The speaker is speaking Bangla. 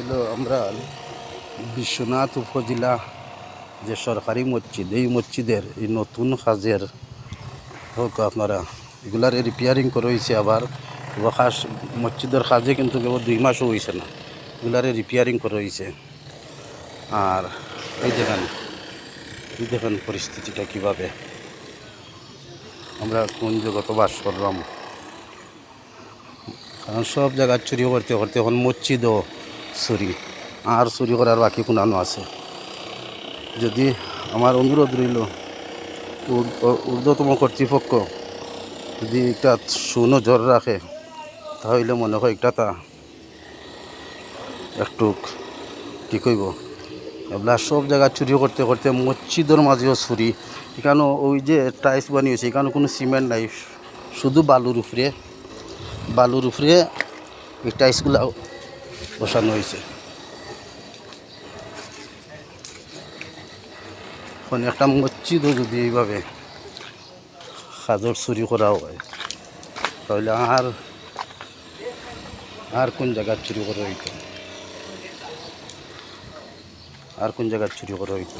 হইল আমরা বিশ্বনাথ উপজেলা যে সরকারি মসজিদ, এই মসজিদের এই নতুন কাজের হোক আপনারা এগুলার রিপেয়ারিং করা হয়েছে। আবার খাস মসজিদের কাজে কিন্তু কেবল 2 মাসও হয়েছে না, এগুলারে রিপেয়ারিং করা হয়েছে। আর এই দেখেন পরিস্থিতিটা কীভাবে, আমরা কোন জগত বাস করলাম। কারণ সব জায়গায় চুরি করতে করতে এখন মসজিদও চুরি, আর চুরি করার বাকি কোনানো আছে। যদি আমার অনুরোধ রইল ঊর্ধ্বতম কর্তৃপক্ষ যদি একটা সুনজর রাখে, তাহলে মনে হয় একটা তা একটু কী কইব, এগুলা সব জায়গায় চুরি করতে করতে মসজিদের মাঝেও চুরি। এখানেও ওই যে টাইলস বানিয়েছে, এখানে কোনো সিমেন্ট নাই, শুধু বালুর উপরে এই টাইলসগুলা বসানো হয়েছে। এখন একটা মসজিদও যদি এইভাবে কাজর চুরি করা হয়, তাহলে আর কোন জায়গার চুরি করা হইতো, আর কোন জায়গার চুরি করা হইতো।